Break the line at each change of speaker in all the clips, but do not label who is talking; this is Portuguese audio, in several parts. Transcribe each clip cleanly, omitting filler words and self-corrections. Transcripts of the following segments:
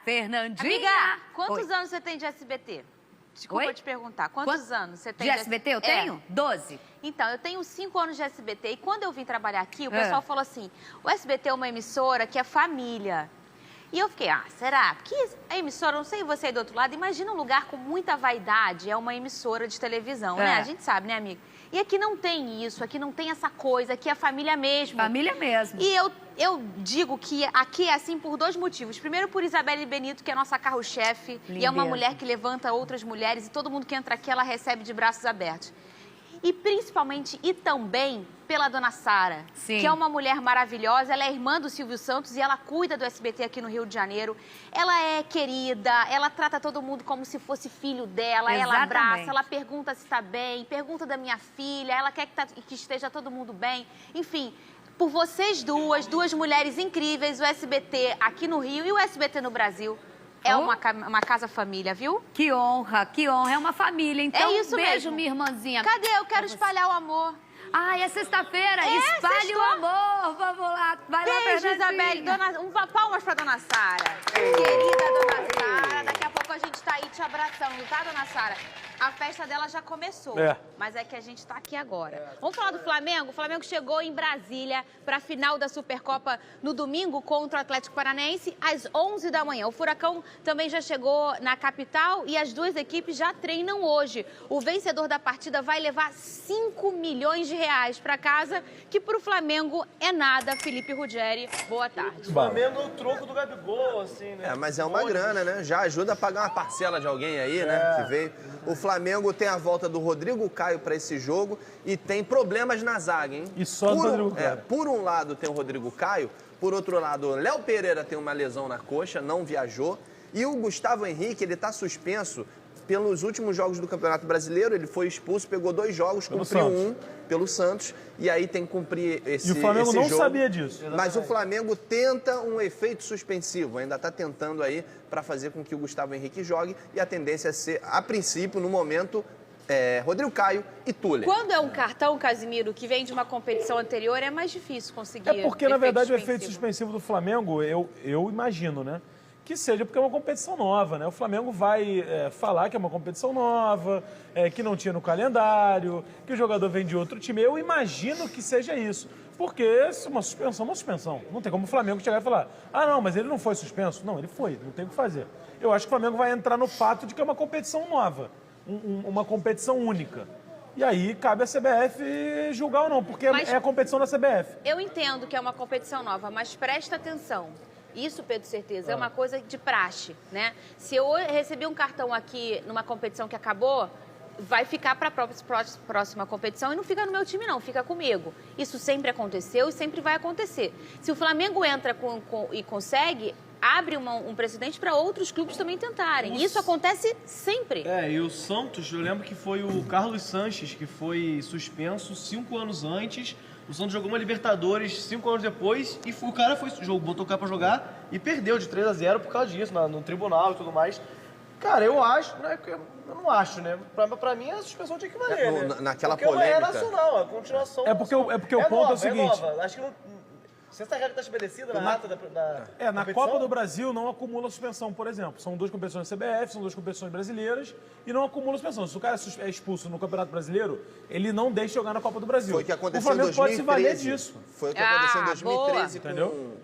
Fernandinha.
Amiga, quantos anos você tem de SBT? Desculpa te perguntar. Quantos anos você tem
de SBT? Eu tenho? 12.
Então, eu tenho 5 anos de SBT. E quando eu vim trabalhar aqui, o pessoal falou assim, o SBT é uma emissora que é família. E eu fiquei, será? Porque a emissora, não sei você aí do outro lado, imagina um lugar com muita vaidade, é uma emissora de televisão, né? A gente sabe, né, amiga? E aqui não tem isso, aqui não tem essa coisa, aqui é família mesmo.
Família mesmo.
E eu digo que aqui é assim por 2 motivos. Primeiro, por Isabelle Benito, que é a nossa carro-chefe, e é uma mulher que levanta outras mulheres, e todo mundo que entra aqui, ela recebe de braços abertos. E principalmente e também pela dona Sara, que é uma mulher maravilhosa. Ela é irmã do Silvio Santos e ela cuida do SBT aqui no Rio de Janeiro. Ela é querida, ela trata todo mundo como se fosse filho dela. Ela abraça, ela pergunta se está bem, pergunta da minha filha, ela quer que esteja todo mundo bem. Enfim, por vocês duas mulheres incríveis, o SBT aqui no Rio e o SBT no Brasil. É uma casa família, viu?
Que honra, que honra. É uma família, então.
É isso
beijo,
mesmo.
minha irmãzinha.
Cadê? Eu quero espalhar o amor.
Ai, é sexta-feira. Espalhe o amor. Vamos lá. Vai lá,
Beijo, Isabelle. Palmas pra dona Sara. Querida dona Sara. Daqui a pouco a gente tá aí te abraçando, tá, dona Sara? A festa dela já começou, mas é que a gente tá aqui agora. Vamos falar do Flamengo? O Flamengo chegou em Brasília para a final da Supercopa no domingo contra o Atlético Paranaense às 11 da manhã. O Furacão também já chegou na capital e as 2 equipes já treinam hoje. O vencedor da partida vai levar 5 milhões de reais para casa, que pro Flamengo é nada. Felipe Ruggeri, boa tarde.
O Flamengo é o troco do Gabigol, assim, né?
Mas é uma grana, né? Já ajuda a pagar uma parcela de alguém aí, né? Que veio. O Flamengo tem a volta do Rodrigo Caio para esse jogo e tem problemas na zaga, hein?
E só do Rodrigo Caio.
Por um lado tem o Rodrigo Caio, por outro lado o Léo Pereira tem uma lesão na coxa, não viajou. E o Gustavo Henrique, ele tá suspenso pelos últimos jogos do Campeonato Brasileiro. Ele foi expulso, pegou 2 jogos, cumpriu um pelo Santos. E aí tem que cumprir esse jogo.
E o Flamengo não sabia disso.
Mas o Flamengo tenta um efeito suspensivo. Ainda está tentando aí para fazer com que o Gustavo Henrique jogue. E a tendência é ser, a princípio, no momento, Rodrigo Caio e Tuller.
Quando é um cartão, Casimiro, que vem de uma competição anterior, é mais difícil conseguir.
É porque, na verdade, o efeito suspensivo do Flamengo, eu imagino, né? Que seja porque é uma competição nova, né? O Flamengo vai falar que é uma competição nova, que não tinha no calendário, que o jogador vem de outro time. Eu imagino que seja isso. Porque uma suspensão é uma suspensão. Não tem como o Flamengo chegar e falar, não, mas ele não foi suspenso. Não, ele foi, não tem o que fazer. Eu acho que o Flamengo vai entrar no fato de que é uma competição nova, uma competição única. E aí cabe a CBF julgar ou não, porque é a competição da CBF.
Eu entendo que é uma competição nova, mas presta atenção. Isso, Pedro Certeza, é uma coisa de praxe, né? Se eu receber um cartão aqui numa competição que acabou, vai ficar para a próxima competição e não fica no meu time, não, fica comigo. Isso sempre aconteceu e sempre vai acontecer. Se o Flamengo entra e consegue, abre um precedente para outros clubes também tentarem. Isso acontece sempre.
E o Santos, eu lembro que foi o Carlos Sanches que foi suspenso 5 anos antes. O Santos jogou uma Libertadores 5 anos depois e o cara botou o cara pra jogar e perdeu de 3-0 por causa disso, no tribunal e tudo mais. Cara, eu acho, né? Eu não acho, né? Pra mim a suspensão tinha que valer, né?
Naquela
porque
polêmica.
Porque é nacional, a continuação.
É porque o ponto é o seguinte.
É nova. Acho que não... Se essa regra está estabelecida na ata da
na Copa do Brasil não acumula suspensão, por exemplo. São 2 competições da CBF, são 2 competições brasileiras e não acumula suspensão. Se o cara é expulso no Campeonato Brasileiro, ele não deixa jogar na Copa do Brasil.
Foi o que aconteceu
o Flamengo
em 2013.
Pode se valer disso.
Foi o que aconteceu em 2013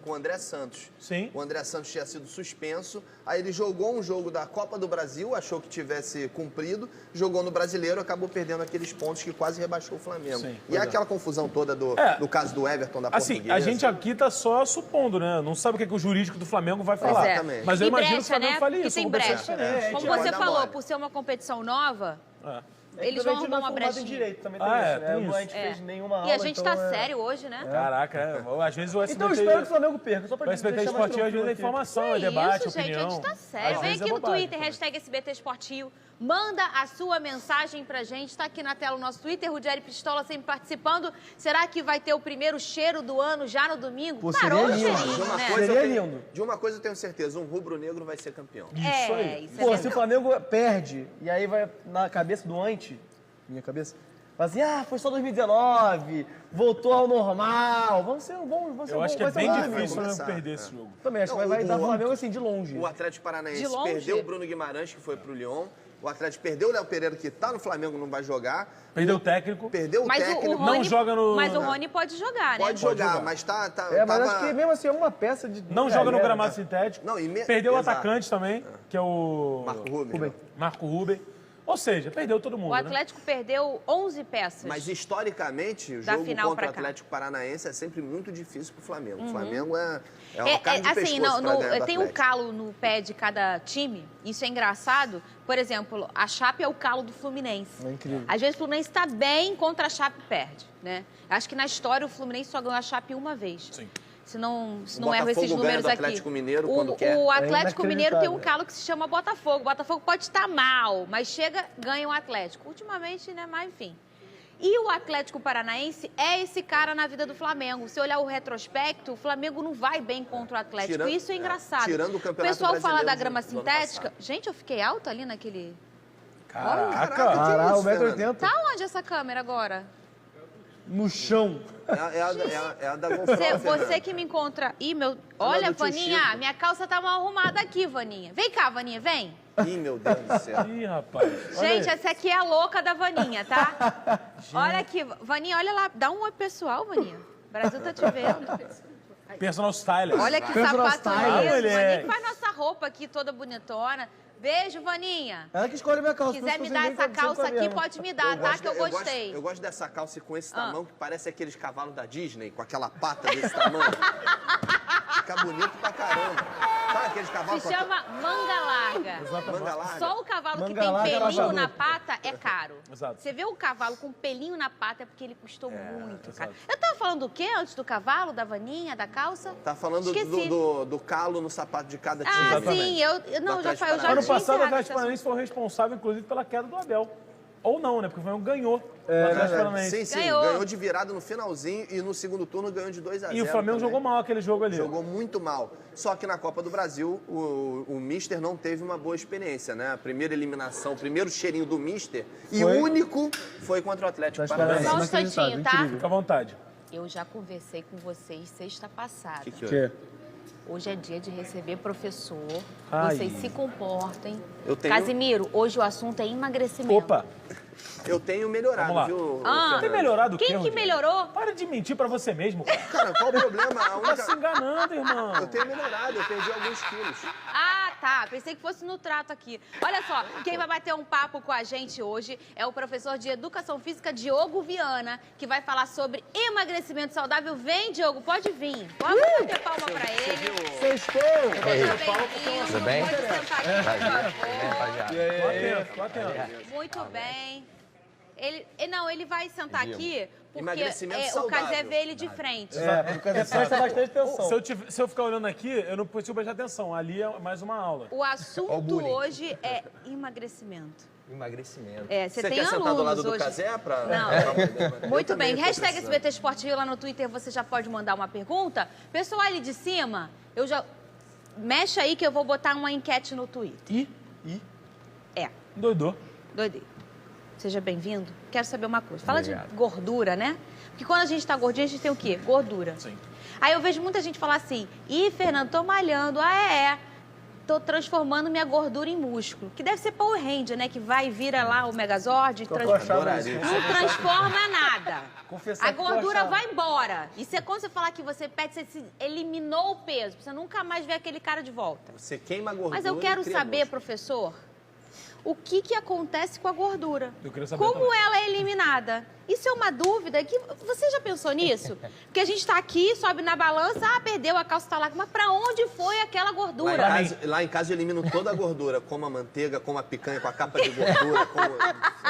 com o André Santos.
Sim.
O André Santos tinha sido suspenso, aí ele jogou um jogo da Copa do Brasil, achou que tivesse cumprido, jogou no Brasileiro, acabou perdendo aqueles pontos que quase rebaixou o Flamengo.
Sim,
e aquela confusão toda do caso do Everton da Portuguesa.
A gente aqui tá só supondo, né? Não sabe o que o jurídico do Flamengo vai falar.
Exatamente.
Mas eu imagino que o Flamengo
né?
fale isso.
Que tem brecha. Como você falou, por ser uma competição nova, eles vão arrumar uma brechinha.
Direito também tem isso, né?
Tem isso.
A gente fez nenhuma aula,
E a gente
então
tá sério hoje, né?
Caraca, às vezes o SBT...
Então eu espero que o Flamengo perca, só pra
o SBT Esportivo às vezes é informação, é debate,
isso, gente,
opinião.
a gente tá sério. Vem aqui no Twitter, hashtag SBT Esportivo. Manda a sua mensagem pra gente. Tá aqui na tela o nosso Twitter, Ruggeri Pistola sempre participando. Será que vai ter o primeiro cheiro do ano já no domingo?
Parou o
cheirinho, né?
Seria lindo.
De uma coisa eu tenho certeza, um rubro-negro vai ser campeão.
Isso aí.
Isso
Pô, se o Flamengo perde, e aí vai na cabeça do minha cabeça, Fala assim, foi só 2019, voltou ao normal. Vamos ser
Eu acho que é
vai ser
bem
um
difícil o
começar.
Flamengo perder esse jogo.
Também acho que vai dar o Flamengo assim, de longe.
O Atlético Paranaense
De longe?
perdeu o Bruno Guimarães, que foi pro Lyon. O Atlético perdeu o Léo Pereira, que tá no Flamengo, não vai jogar.
Perdeu o técnico.
Perdeu o
Mas
técnico.
Rony,
não joga no-
Mas o Rony pode jogar, né?
Pode jogar, mas
Mas
tava...
acho que mesmo assim é uma peça de...
Não joga no
galera,
gramado
né?
sintético.
Não,
Perdeu o
exato.
atacante também, que é o...
Marco Rubem.
Marco Ruben. Ou seja, perdeu todo mundo,
O Atlético perdeu 11 peças.
Mas historicamente, o
Da
jogo
final
contra o
pra cá.
Atlético Paranaense é sempre muito difícil pro Flamengo. O Flamengo é uma carne de
assim,
pescoço pra ganhar do
tem um
Atlético.
calo no pé de cada time. Isso é engraçado. Por exemplo, a Chape é o calo do Fluminense.
É incrível.
Às vezes o Fluminense está bem, contra a Chape perde, né? Acho que na história o Fluminense só ganhou a Chape uma vez.
Sim.
Se não
O
erro esses
Botafogo ganha
números
do
aqui.
Atlético Mineiro quando quer.
O Atlético
É
Mineiro tem um
inacreditável.
calo que se chama Botafogo. O Botafogo pode estar mal, mas chega, ganha o Atlético. Ultimamente, né? Mas enfim. E o Atlético Paranaense é esse cara na vida do Flamengo. Se olhar o retrospecto, o Flamengo não vai bem contra o Atlético.
Tirando-
Isso é engraçado.
tirando o Campeonato
pessoal fala
Brasileiro
da
do
grama
ano
sintética. Gente, eu fiquei alta ali naquele...
Caraca.
Caralho,
isso,
1,80m.
Tá onde essa câmera agora?
No chão.
É a da Gonçalves.
Você que me encontra... Ih, meu... Olha,
do tio
Vaninha,
Chico.
minha calça tá mal arrumada aqui, Vaninha. Vem cá, Vaninha, vem.
Ih, meu Deus do céu.
Ih, rapaz. Olha
Gente,
aí.
essa aqui é a louca da Vaninha, tá? Olha aqui, Vaninha, olha lá. Dá um oi pessoal, Vaninha. O Brasil tá te vendo.
Personal stylist.
Olha que
Personal
sapato
style.
lindo.
Moleque.
Vaninha que faz nossa roupa aqui toda bonitona. Beijo, Vaninha.
Ela que escolhe minha calça.
Se
por isso
quiser me
que
dar
vocês
essa
nem sabem
calça aqui,
mesmo.
pode me dar, tá? Que eu gostei.
Eu gosto dessa calça com esse
Ah.
tamanho que parece aqueles cavalos da Disney, com aquela pata desse tamanho. Fica bonito pra caramba. Sabe aqueles cavalos
Se
com a
chama manga larga.
manga larga?
Só o cavalo que
Manga
tem
larga,
pelinho
ela
na
falou.
pata é caro.
Exato.
Você vê o cavalo com pelinho na pata é porque ele custou muito, cara.
exato.
Eu tava falando do quê antes do cavalo, da Vaninha, da calça?
Tá falando
Esqueci.
do calo no sapato de cada time.
Ah,
Exatamente.
sim, não, já
Atlético
foi, eu já
Ano
Paranaense.
tinha
passado, o
encerrado
Atlético
esse
Paranaense foi o responsável, inclusive, pela queda do Abel. Ou não, né? Porque o Flamengo ganhou do Atlético Paranaense.
Sim, sim.
Ganhou.
Ganhou de virada no finalzinho e no segundo turno ganhou de 2-0.
E o Flamengo
também.
jogou mal aquele jogo ali.
Jogou muito mal. Só que na Copa do Brasil, o Mister não teve uma boa experiência, né? A primeira eliminação, o primeiro cheirinho do Mister e o
Foi?
único foi contra o Atlético
Atlético
Paranaense.
Só um
Inacreditável,
instantinho, tá?
incrível.
Fica à vontade.
Eu já conversei com vocês sexta passada.
Que
Que?
Hoje é dia de receber professor.
Ai.
Vocês se comportem.
Eu tenho-
Casimiro, hoje o assunto é emagrecimento.
Opa,
Eu tenho melhorado,
Vamos lá.
viu?
Ah.
tem
Fernando?
melhorado o quê,
Quem que
Rogério?
melhorou?
Para de mentir pra você mesmo, cara.
Cara, qual o problema? A
Tá se
única...
enganando, irmão.
Eu tenho melhorado, eu perdi alguns quilos.
Ah, tá. Pensei que fosse no trato aqui. Olha só, quem vai bater um papo com a gente hoje é o professor de Educação Física, Diogo Viana, que vai falar sobre emagrecimento saudável. Vem, Diogo, pode vir. Pode bater palma pra ele.
Sextou!
Seja bem-vindo.
Tudo bem?
Pode sentar aqui, por favor.
Tô atento, tô atento.
Muito bem. Ele vai sentar aqui porque
Emagrecimento
o
saudável.
Casé vê ele de frente.
Presta bastante atenção.
Se eu ficar olhando aqui, eu não consigo prestar atenção. Ali é mais uma aula.
O assunto
bullying.
hoje é emagrecimento.
Emagrecimento.
Você tem
quer sentar
alunos
do lado do
hoje.
Casé pra...
Não. Muito
Eu também
bem.
tô
Hashtag
precisando.
SBT Esporte Rio lá no Twitter, você já pode mandar uma pergunta. Pessoal ali de cima, eu já... Mexe aí que eu vou botar uma enquete no Twitter. É,
Doidou.
doidei. Seja bem-vindo. Quero saber uma coisa. Fala
Obrigado.
de gordura, né? Porque quando a gente tá gordinho, a gente tem o quê? Gordura.
Sim.
Aí eu vejo muita gente falar assim, Fernando, tô malhando. Tô transformando minha gordura em músculo. Que deve ser Power Ranger, né? Que vai e vira lá o Megazord.
Adoraria.
Não transforma nada.
Confessar
A
que eu
gordura
achava.
vai embora. E quando você falar que você perde, você se eliminou o peso. Você nunca mais vê aquele cara de volta.
Você queima a gordura.
Mas eu quero
e cria
saber,
músculo.
professor, o que acontece com a gordura?
Eu queria saber
Como
também.
ela é eliminada? Isso é uma dúvida que você já pensou nisso? Porque a gente tá aqui, sobe na balança, perdeu a calça tá lá, mas pra onde foi aquela gordura?
Lá em casa eu elimino toda a gordura, como a manteiga, como a picanha com a capa de gordura.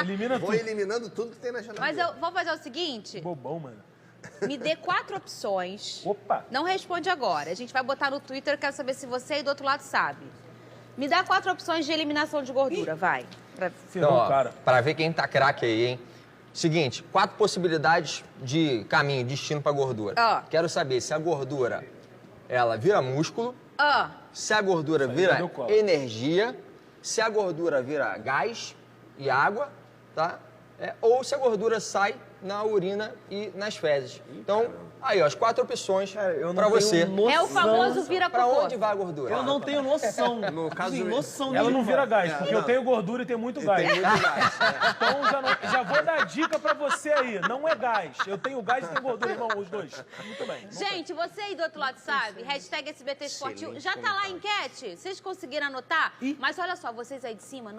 Elimina
Vou
tudo.
eliminando tudo que tem na geladeira.
Mas eu vou fazer o seguinte,
Bobão, mano.
me dê 4 opções.
Opa.
Não responde agora. A gente vai botar no Twitter, eu quero saber se você aí do outro lado sabe. Me dá 4 opções de eliminação de gordura, vai.
Ferrou,
Então, ó,
cara.
pra ver quem tá craque aí, hein? Seguinte, 4 possibilidades de caminho, destino pra gordura.
Ó.
Quero saber se a gordura, ela vira músculo,
Ah,
se a gordura
aí
vira
deu cola.
energia, se a gordura vira gás e água, tá? ou se a gordura sai na urina e nas fezes. Então, aí, ó, as 4 opções para você.
É o famoso vira
Para
cocô.
onde vai a gordura?
Eu não tenho noção.
No caso
Sim,
do-
noção
Ela não
nenhuma.
vira gás, porque eu tenho gordura e tenho muito gás.
Tem muito gás.
Então já vou dar dica pra você aí. Não é gás. Eu tenho gás e tenho gordura, irmão, os dois. Muito bem.
Gente, você aí do outro lado sabe? Hashtag SBT Esportivo. Já tá lá a enquete? Vocês conseguiram anotar? Mas olha só, vocês aí de cima,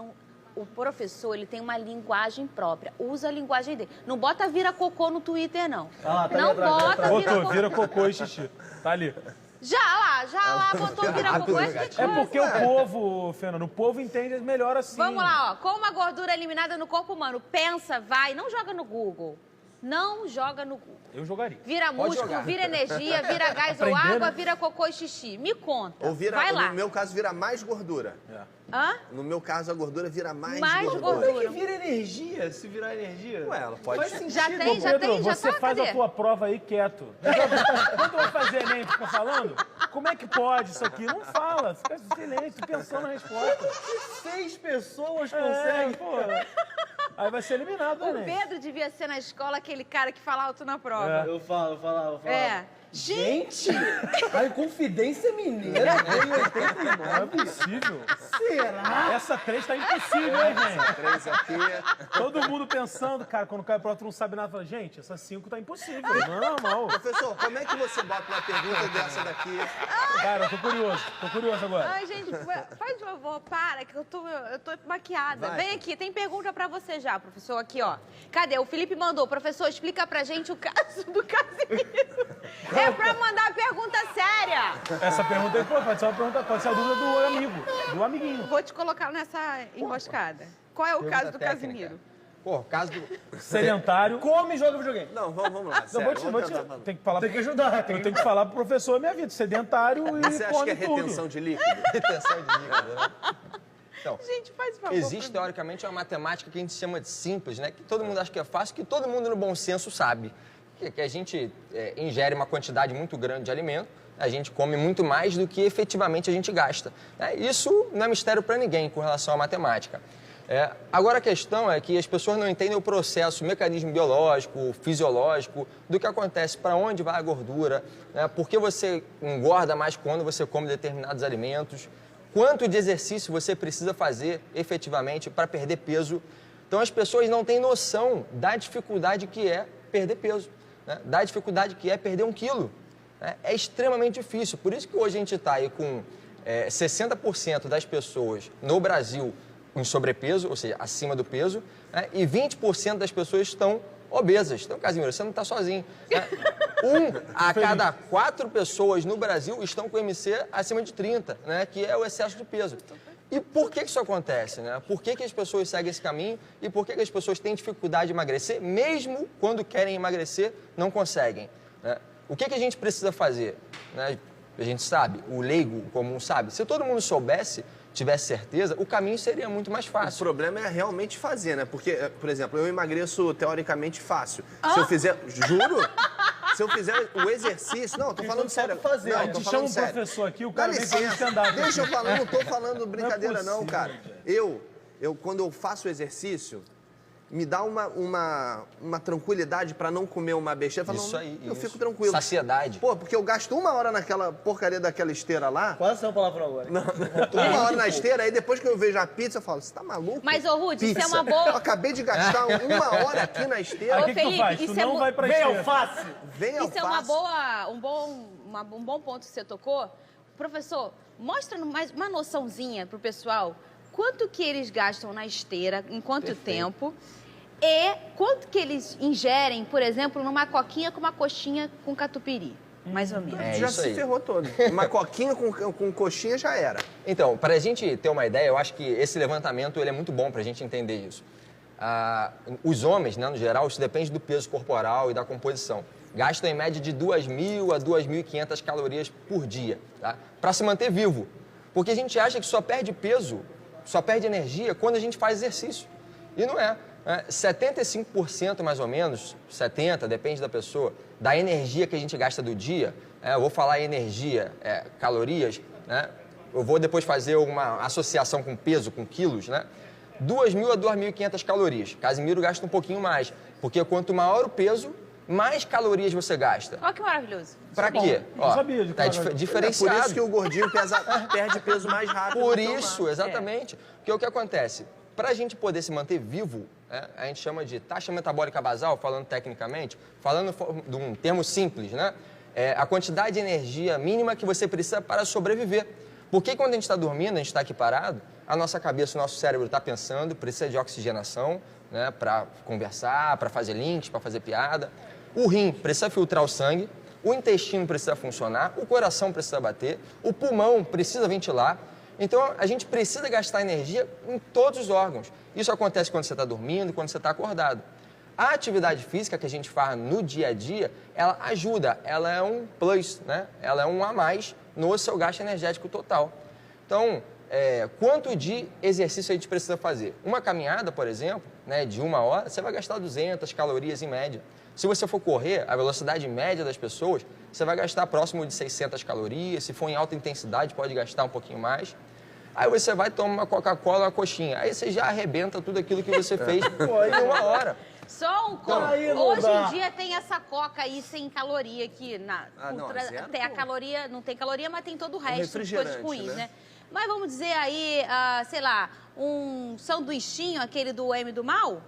o professor, ele tem uma linguagem própria. Usa a linguagem dele. Não bota vira cocô no Twitter, não.
Ah, tá ali
não
atrás,
bota
Botou,
vira
vira
cocô.
cocô e xixi. Tá ali.
Já lá, botou vira cocô.
É porque o povo, Fernando, o povo entende melhor assim.
Vamos lá, ó. Como a gordura é eliminada no corpo humano? Pensa, vai, não joga no Google. Não joga no Google.
Eu jogaria.
Vira músculo,
jogar.
vira energia, vira gás ou
Aprender,
água,
né?
vira cocô e xixi. Me conta.
Ou vira,
vai lá.
no meu caso, vira mais gordura.
Hã?
No meu caso, a gordura vira mais
Mais
gordura.
gordura.
Que vira energia, se virar energia.
Ué, ela pode...
Faz sentido.
Já tem,
Ô, Pedro,
já
você
tá,
faz
cadê?
a tua prova aí quieto. Quando tu vai fazer Enem e fica falando, como é que pode isso aqui? Não fala, fica em silêncio, pensando na resposta.
6 pessoas
É,
conseguem.
pô. Aí vai ser eliminado do
O
Enem.
Pedro devia ser na escola aquele cara que fala alto na prova.
Eu falo.
É.
Gente, a Inconfidência Mineira veio em 89.
Não é possível.
Será?
Essa 3 tá impossível, hein, gente?
3 aqui.
Todo mundo pensando, cara, quando cai a prova, tu não sabe nada. Fala, gente, essa 5 tá impossível. Não é normal.
Professor, como é que você bota uma pergunta dessa daqui?
Cara, eu tô curioso agora.
Ai, gente, faz de favor, para, que eu tô maquiada.
Vai.
Vem aqui, tem pergunta pra você já, professor, aqui, ó. Cadê? O Felipe mandou. Professor, explica pra gente o caso do Casimiro. É pra mandar pergunta séria.
Essa pergunta aí, pô, pode ser uma pergunta, pode ser a dúvida do amigo, do amiguinho.
Vou te colocar nessa emboscada. Qual é o
Pergunta
caso do
técnica.
Casimiro?
Pô, caso do...
Sedentário.
Come e joga videogame.
Não, vamos lá,
Não,
sério.
vou te, tem que falar.
Tem que ajudar.
Eu tenho que falar pro professor a minha vida, sedentário e
Você acha que
come
é
tudo.
retenção de líquido?
retenção de líquido, né? Então,
Gente, faz favor.
existe, teoricamente, uma matemática que a gente chama de simples, né? Que todo mundo acha que é fácil, que todo mundo no bom senso sabe. Que a gente ingere uma quantidade muito grande de alimento, a gente come muito mais do que efetivamente a gente gasta. Isso não é mistério para ninguém com relação à matemática. Agora a questão é que as pessoas não entendem o processo, o mecanismo biológico, fisiológico, do que acontece, para onde vai a gordura, né? Por que você engorda mais quando você come determinados alimentos, quanto de exercício você precisa fazer efetivamente para perder peso. Então as pessoas não têm noção da dificuldade que é perder peso, né? Da dificuldade que é perder 1 quilo. Né? É extremamente difícil. Por isso que hoje a gente está aí com 60% das pessoas no Brasil em sobrepeso, ou seja, acima do peso, né? E 20% das pessoas estão obesas. Então, Casimiro, você não está sozinho. Né? 1 a cada 4 pessoas no Brasil estão com IMC acima de 30, né? Que é o excesso de peso. E por que isso acontece, né? Por que as pessoas seguem esse caminho e por que as pessoas têm dificuldade de emagrecer, mesmo quando querem emagrecer, não conseguem, né? O que a gente precisa fazer, né? A gente sabe, o leigo comum sabe. Se todo mundo soubesse, tivesse certeza, o caminho seria muito mais
O
fácil.
problema é realmente fazer, né? Porque, por exemplo, eu emagreço teoricamente fácil. Se eu fizer... Juro? Se eu fizer o exercício... Não, tô falando sério.
fazer.
Não,
A
tô
gente
falando
chama um
sério.
professor aqui, o
Dá
cara vem fazer
licença.
stand-up.
Deixa eu falar, não tô falando brincadeira não,
possível,
cara. Quando eu faço o exercício, me dá uma tranquilidade pra não comer uma besteira. Eu falo,
Isso aí,
eu
isso.
fico tranquilo.
Saciedade.
Pô, porque eu gasto 1 hora naquela porcaria daquela esteira lá,
Quase saiu palavrão agora.
1 hora na esteira, aí depois que eu vejo a pizza, eu falo, você tá maluco?
Mas, ô, Ruth, isso é
Pizza.
uma boa...
Eu acabei de gastar 1 hora aqui na esteira.
Aí o que tu
Felipe,
faz? Tu
isso é
não
mu-
vai pra
Vem
esteira.
alface!
Vem
Isso é uma
alface.
boa, um bom ponto que você tocou. Professor, mostra mais uma noçãozinha pro pessoal. Quanto que eles gastam na esteira, em quanto tempo? E quanto que eles ingerem, por exemplo, numa coquinha com uma coxinha com catupiry? Mais ou menos.
Já
isso
se
aí.
ferrou todo. Uma coquinha com coxinha já era.
Então, para a gente ter uma ideia, eu acho que esse levantamento ele é muito bom para a gente entender isso. Os homens, né, no geral, isso depende do peso corporal e da composição. Gastam em média de 2.000 a 2.500 calorias por dia, tá? Para se manter vivo. Porque a gente acha que só perde peso, só perde energia quando a gente faz exercício. E não é. 75% mais ou menos, 70%, depende da pessoa, da energia que a gente gasta do dia, eu vou falar em energia, calorias, né? Eu vou depois fazer uma associação com peso, com quilos, né? 2.000 a 2.500 calorias. Casimiro gasta um pouquinho mais, porque quanto maior o peso, mais calorias você gasta.
Olha que maravilhoso.
Pra quê?
Não sabia de
Tá
calorias.
diferenciado.
É por isso que o gordinho perde peso mais rápido.
Por
do que o
isso,
magro.
exatamente. Porque o que acontece? Para a gente poder se manter vivo, né, a gente chama de taxa metabólica basal, falando tecnicamente, falando de um termo simples, né? É a quantidade de energia mínima que você precisa para sobreviver. Porque quando a gente está dormindo, a gente está aqui parado, a nossa cabeça, o nosso cérebro está pensando, precisa de oxigenação, né, para conversar, para fazer links, para fazer piada. O rim precisa filtrar o sangue, o intestino precisa funcionar, o coração precisa bater, o pulmão precisa ventilar. Então, a gente precisa gastar energia em todos os órgãos. Isso acontece quando você está dormindo, quando você está acordado. A atividade física que a gente faz no dia a dia, ela ajuda, ela é um plus, né? Ela é um a mais no seu gasto energético total. Então, quanto de exercício a gente precisa fazer? Uma caminhada, por exemplo, né, de 1 hora, você vai gastar 200 calorias em média. Se você for correr, a velocidade média das pessoas, você vai gastar próximo de 600 calorias. Se for em alta intensidade, pode gastar um pouquinho mais. Aí você vai tomar uma Coca-Cola, uma coxinha. Aí você já arrebenta tudo aquilo que você fez em 1 hora.
Só um copo.
aí não
Hoje
dá.
em dia tem essa coca aí sem caloria aqui.
não, zero,
tem a
pô.
caloria, não tem caloria, mas tem todo o resto de coisas
refrigerante,
ruins,
né?
né? Mas vamos dizer aí, sei lá, um sanduichinho, aquele do M do Mal?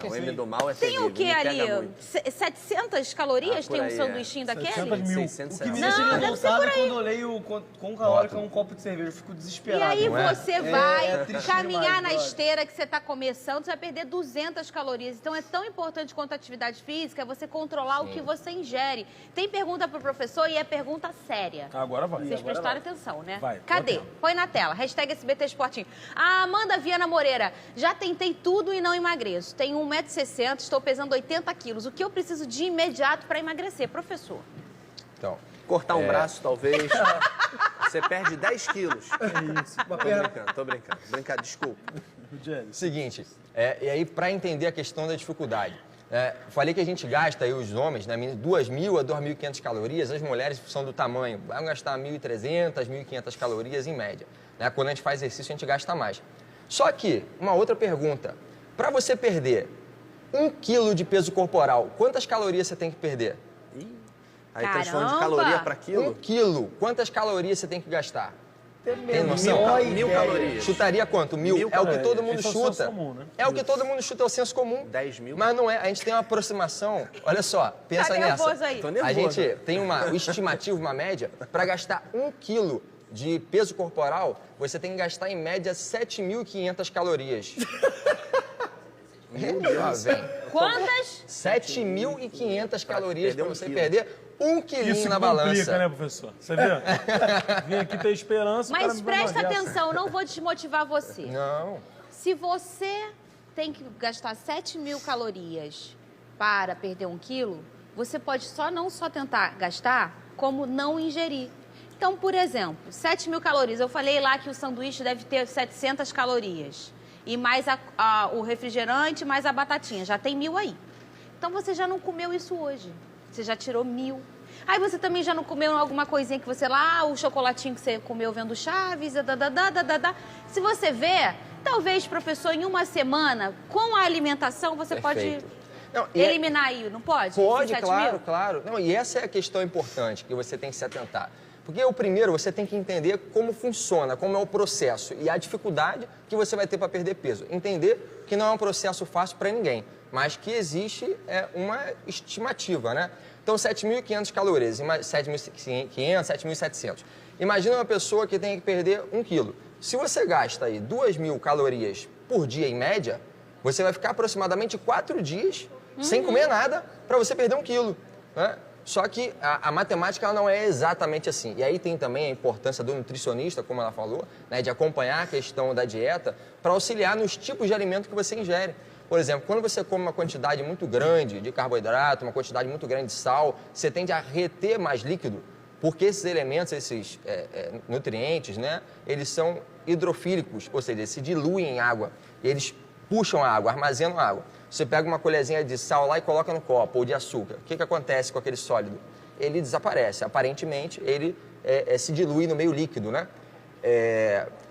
O M do mal é
Tem
terrível,
o que
me pega
ali?
muito.
700 calorias
por
tem um
aí,
sanduichinho daquele?
700 mil.
600
O que me
reais.
deixa
deve ser por
revoltado é
aí.
quando eu leio quão calórico é um copo de cerveja. Eu fico
E
desesperado.
aí
não é?
você vai
É triste
caminhar
demais,
na
brother.
esteira que você está começando, você vai perder 200 calorias. Então é tão importante quanto a atividade física você controlar o que você ingere. Tem pergunta para o professor e é pergunta séria.
Agora vai.
Vocês prestaram atenção, né?
Vai,
Cadê?
bota.
Põe na tela. Hashtag SBT Esportinho. A Amanda Viana Moreira. Já tentei tudo e não emagreço. Tenho 1,60 m, estou pesando 80 quilos. O que eu preciso de imediato para emagrecer? Professor.
Então,
Cortar um braço, talvez. Você perde 10 quilos. Tô brincando. Desculpa.
seguinte, e aí para entender a questão da dificuldade, falei que a gente gasta aí, os homens, né, 2.000 a 2.500 calorias, as mulheres são do tamanho, vão gastar 1.300, 1.500 calorias em média. Né? Quando a gente faz exercício, a gente gasta mais. Só que, uma outra pergunta, para você perder 1 quilo de peso corporal, quantas calorias você tem que perder?
Aí transforma de
Caramba!
caloria para
1
quilo.
quilo, quantas calorias você tem que gastar? Tem noção?
1.000 calorias.
Chutaria quanto? 1.000? É o que todo mundo
Esse é o senso
chuta.
comum, né?
É o que todo mundo chuta, é o senso comum.
10.000.
Mas não é. A gente tem uma aproximação. Olha só, pensa
Tá
nessa.
nervoso aí.
Tô nervoso.
A gente tem uma estimativa, uma média, para gastar 1 quilo de peso corporal, você tem que gastar em média 7.500 calorias. Meu Deus.
Quantas?
7.500 calorias
perder
para
um
você
quilo.
perder 1 quilinho
Isso
na
complica,
balança.
né, professor? Você vê? Vim aqui ter esperança. o cara
Mas
me dá uma
presta
dessa.
atenção, não vou desmotivar você.
Não.
Se você tem que gastar 7.000 calorias para perder 1 quilo, você pode não só tentar gastar, como não ingerir. Então, por exemplo, 7.000 calorias. Eu falei lá que o sanduíche deve ter 700 calorias. E mais o refrigerante, mais a batatinha. Já tem 1.000 aí. Então, você já não comeu isso hoje. Você já tirou 1.000. Aí você também já não comeu alguma coisinha que você lá, o chocolatinho que você comeu vendo Chaves, Se você vê, talvez, professor, em 1 semana, com a alimentação, você
Perfeito.
pode
Não,
eliminar aí, não pode?
Pode,
Esses 7.000?
claro, claro. Não, e essa é a questão importante que você tem que se atentar. Porque o primeiro, você tem que entender como funciona, como é o processo e a dificuldade que você vai ter para perder peso. Entender que não é um processo fácil para ninguém, mas que existe uma estimativa, né? Então, 7.500 calorias, 7.500, 7.700. Imagina uma pessoa que tem que perder 1 quilo. Se você gasta aí 2.000 calorias por dia em média, você vai ficar aproximadamente 4 dias sem comer nada para você perder 1 quilo, né? Só que a matemática ela não é exatamente assim. E aí tem também a importância do nutricionista, como ela falou, né, de acompanhar a questão da dieta para auxiliar nos tipos de alimento que você ingere. Por exemplo, quando você come uma quantidade muito grande de carboidrato, uma quantidade muito grande de sal, você tende a reter mais líquido, porque esses elementos, esses nutrientes, né, eles são hidrofílicos, ou seja, eles se diluem em água. Eles puxam a água, armazenam a água. Você pega uma colherzinha de sal lá e coloca no copo, ou de açúcar. O que acontece com aquele sólido? Ele desaparece. Aparentemente, ele se dilui no meio líquido, né?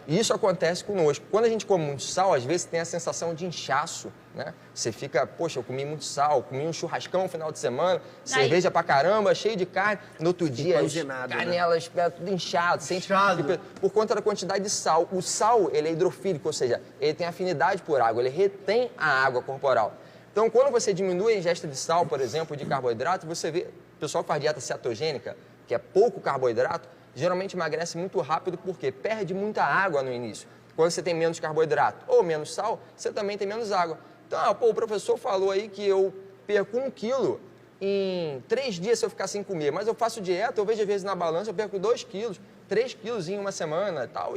Isso acontece conosco. Quando a gente come muito sal, às vezes tem a sensação de inchaço, né? Você fica, poxa, eu comi muito sal, comi um churrascão no final de semana, cerveja pra caramba, cheio de carne. No outro dia, as canelas, tudo inchado, por conta da quantidade de sal. O sal, ele é hidrofílico, ou seja, ele tem afinidade por água, ele retém a água corporal. Então, quando você diminui a ingesta de sal, por exemplo, de carboidrato, você vê, o pessoal que faz dieta cetogênica, que é pouco carboidrato, geralmente emagrece muito rápido porque perde muita água no início. Quando você tem menos carboidrato ou menos sal, você também tem menos água. Então, o professor falou aí que eu perco 1 quilo em 3 dias se eu ficar sem comer. Mas eu faço dieta, eu vejo às vezes na balança, eu perco 2 quilos, 3 quilos em uma semana e tal.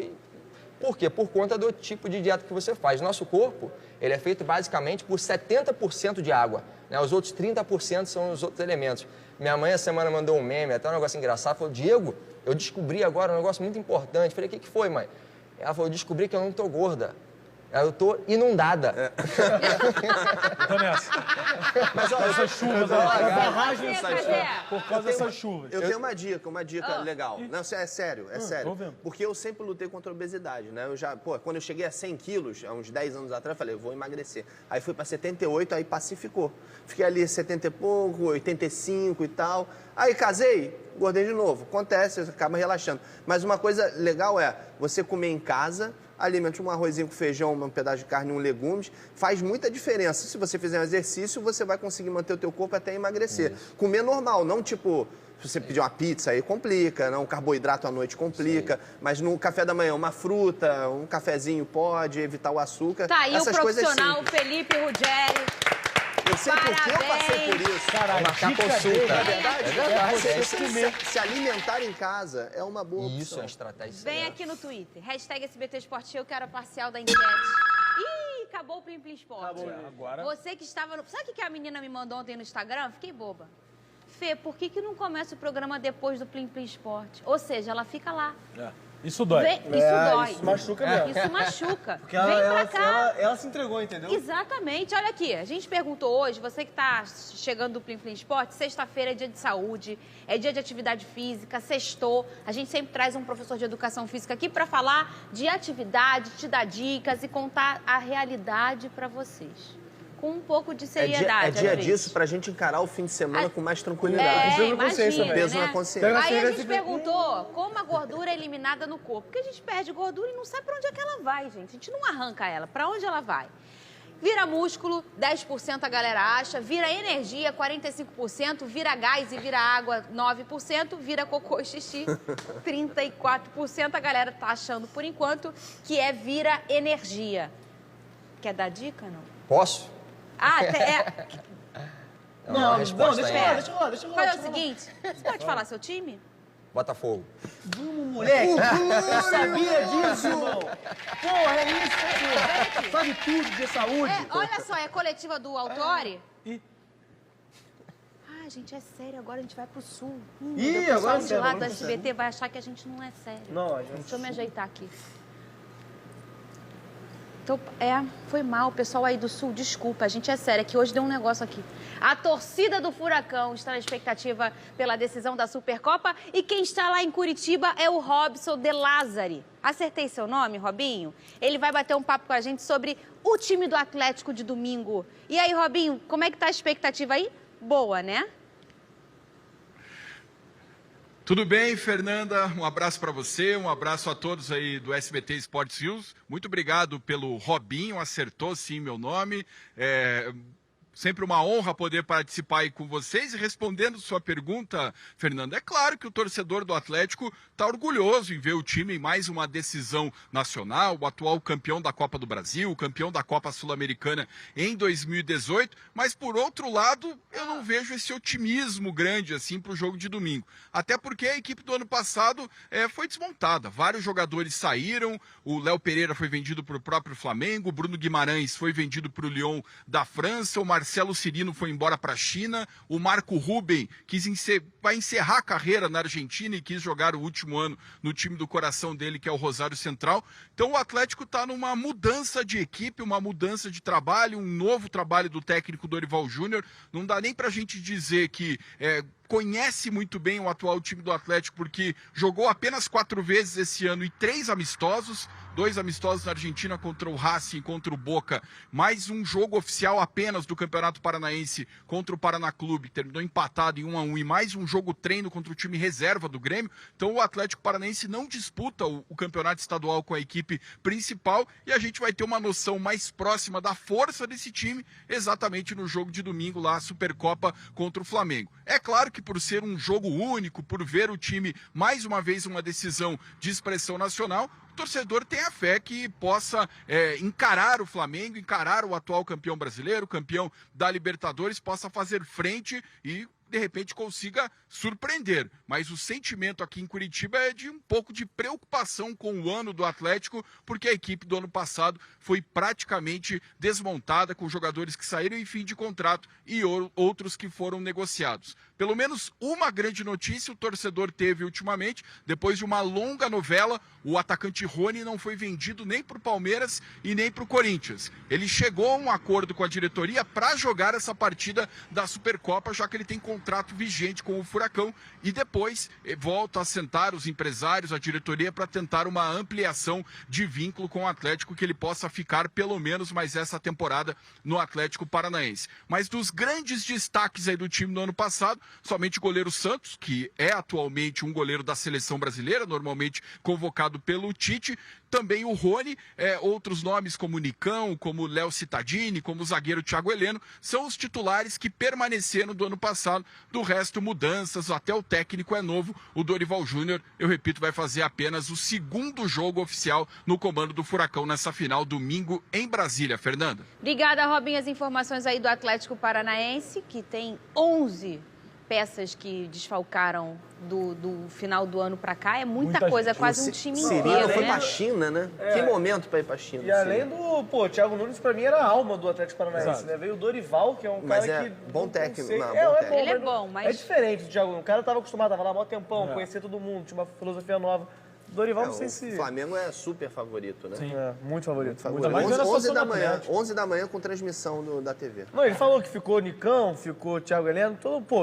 Por quê? Por conta do tipo de dieta que você faz. Nosso corpo, ele é feito basicamente por 70% de água, né? Os outros 30% são os outros elementos. Minha mãe, essa semana, mandou um meme, até um negócio engraçado, falou, Diego, eu descobri agora um negócio muito importante. Falei, o que foi, mãe? Ela falou, eu descobri que eu não tô gorda. Eu tô inundada.
Tô nessa.
Mas olha,
Essas chuvas, por causa dessas chuvas.
Eu tenho uma dica legal. Não, é sério, é sério.
tô vendo.
Porque eu sempre lutei contra a obesidade, né? Quando eu cheguei a 100 quilos, há uns 10 anos atrás, eu falei, eu vou emagrecer. Aí fui pra 78, aí pacificou. Fiquei ali 70 e pouco, 85 e tal. Aí casei, engordei de novo. Acontece, você acaba relaxando. Mas uma coisa legal é você comer em casa, alimente um arrozinho com feijão, um pedaço de carne, um legumes, faz muita diferença. Se você fizer um exercício, você vai conseguir manter o teu corpo até emagrecer. Comer normal, não tipo, se você pedir uma pizza aí complica, não, um carboidrato à noite complica, mas no café da manhã uma fruta, um cafezinho pode, evitar o açúcar.
Tá aí o
essas coisas
profissional
simples.
Felipe Ruggeri.
Eu sei porque eu passei por isso.
Cara, a
marcar
dica
consulta.
dele
É verdade?
Você
Se alimentar em casa é uma boa opção.
Isso é uma estratégia.
Vem aqui no Twitter, hashtag SBT Esporte, eu quero a parcial da enquete. Ih, acabou o Plim Plim Esporte.
Agora...
Você que estava no... Sabe o que a menina me mandou ontem no Instagram? Fiquei boba. Fê, por que não começa o programa depois do Plim Plim Esporte? Ou seja, ela fica lá.
Isso dói.
Isso dói.
Isso machuca mesmo.
Isso machuca.
Porque
Vem pra cá.
ela se entregou, entendeu?
Exatamente. Olha aqui, a gente perguntou hoje, você que está chegando do Plim Plim Esporte, sexta-feira é dia de saúde, é dia de atividade física, sextou. A gente sempre traz um professor de educação física aqui para falar de atividade, te dar dicas e contar a realidade para vocês. Com um pouco de seriedade.
É dia
às vezes.
disso pra gente encarar o fim de semana com mais tranquilidade.
É, imagina,
Peso
né?
na consciência.
Aí a gente perguntou como a gordura é eliminada no corpo. Porque a gente perde gordura e não sabe pra onde é que ela vai, gente. A gente não arranca ela. Pra onde ela vai? Vira músculo, 10% a galera acha. Vira energia, 45%. Vira gás e vira água, 9%. Vira cocô e xixi, 34%. A galera tá achando, por enquanto, que vira energia. Quer dar dica, não?
Posso?
Não,
deixa
eu lá.
Fala o seguinte, você pode falar seu time?
Botafogo.
Vamos, moleque. Eu sabia disso, irmão. Porra, é isso, pô. Sabe tudo de saúde.
Olha só, é a coletiva do Autori.
Ih.
Ah, gente, é sério, agora a gente vai pro sul.
Ih,
O pessoal
agora
de
sério,
lá
agora
do SBT vai achar que a gente não é sério.
Não, a gente...
Deixa eu me ajeitar aqui. Então, foi mal, o pessoal aí do Sul, desculpa, a gente é sério, é que hoje deu um negócio aqui. A torcida do Furacão está na expectativa pela decisão da Supercopa e quem está lá em Curitiba é o Robson De Lázari. Acertei seu nome, Robinho? Ele vai bater um papo com a gente sobre o time do Atlético de domingo. E aí, Robinho, como é que tá a expectativa aí? Boa, né?
Tudo bem, Fernanda? Um abraço para você, um abraço a todos aí do SBT Esportes News. Muito obrigado pelo Robinho, acertou sim meu nome. Sempre uma honra poder participar aí com vocês. E respondendo sua pergunta, Fernanda, é claro que o torcedor do Atlético está orgulhoso em ver o time em mais uma decisão nacional, o atual campeão da Copa do Brasil, o campeão da Copa Sul-Americana em 2018, mas por outro lado, eu não vejo esse otimismo grande assim para o jogo de domingo. Até porque a equipe do ano passado foi desmontada. Vários jogadores saíram, o Léo Pereira foi vendido para o próprio Flamengo, o Bruno Guimarães foi vendido para o Lyon da França, o Marcelo Cirino foi embora para a China, o Marco Ruben vai encerrar a carreira na Argentina e quis jogar o último ano no time do coração dele, que é o Rosário Central. Então o Atlético está numa mudança de equipe, uma mudança de trabalho, um novo trabalho do técnico Dorival Júnior. Não dá nem para a gente dizer que conhece muito bem o atual time do Atlético, porque jogou apenas 4 vezes esse ano e 3 amistosos. 2 amistosos na Argentina contra o Racing, contra o Boca, mais um jogo oficial apenas do Campeonato Paranaense contra o Paraná Clube, terminou empatado em 1-1, e mais um jogo treino contra o time reserva do Grêmio. Então o Atlético Paranaense não disputa o campeonato estadual com a equipe principal, e a gente vai ter uma noção mais próxima da força desse time exatamente no jogo de domingo lá, a Supercopa contra o Flamengo. É claro que por ser um jogo único, por ver o time mais uma vez uma decisão de expressão nacional, o torcedor tem a fé que possa encarar o Flamengo, encarar o atual campeão brasileiro, campeão da Libertadores, possa fazer frente e de repente consiga surpreender. Mas o sentimento aqui em Curitiba é de um pouco de preocupação com o ano do Atlético, porque a equipe do ano passado foi praticamente desmontada, com jogadores que saíram em fim de contrato e outros que foram negociados. Pelo menos uma grande notícia o torcedor teve ultimamente, depois de uma longa novela, o atacante Rony não foi vendido nem para o Palmeiras e nem para o Corinthians. Ele chegou a um acordo com a diretoria para jogar essa partida da Supercopa, já que ele tem contrato vigente com o Furacão, e depois volta a sentar os empresários, a diretoria, para tentar uma ampliação de vínculo com o Atlético, que ele possa ficar pelo menos mais essa temporada no Atlético Paranaense. Mas dos grandes destaques aí do time no ano passado, somente o goleiro Santos, que é atualmente um goleiro da seleção brasileira, normalmente convocado pelo Tite, também o Rony, outros nomes como o Nicão, como o Léo Cittadini, como o zagueiro Thiago Heleno, são os titulares que permaneceram do ano passado. Do resto, mudanças, até o técnico é novo, o Dorival Júnior, eu repito, vai fazer apenas o segundo jogo oficial no comando do Furacão nessa final, domingo em Brasília. Fernanda.
Obrigada, Robinho. As informações aí do Atlético Paranaense, que tem 11 peças que desfalcaram do final do ano pra cá. É muita coisa,
gente.
quase um time
Cirino
inteiro,
foi
né?
pra China, né? Que momento pra ir pra China.
E além do, Thiago Nunes, pra mim, era a alma do Atlético Paranaense,
Exato.
né? Veio o Dorival, que é um
Mas
cara
é
que...
bom
não
técnico,
sei-
não, bom
é
técnico.
Ele é bom, mas...
É diferente do Thiago Nunes. O cara tava acostumado, tava lá há mó tempão, conhecia todo mundo, tinha uma filosofia nova. O Dorival, não sei se...
O Flamengo é super favorito, né?
Muito favorito.
Muito mais vendo a
11
situação
da
do
manhã,
Atlético.
11 da manhã com transmissão da TV.
Não, ele falou que ficou Nicão, ficou Thiago Heleno,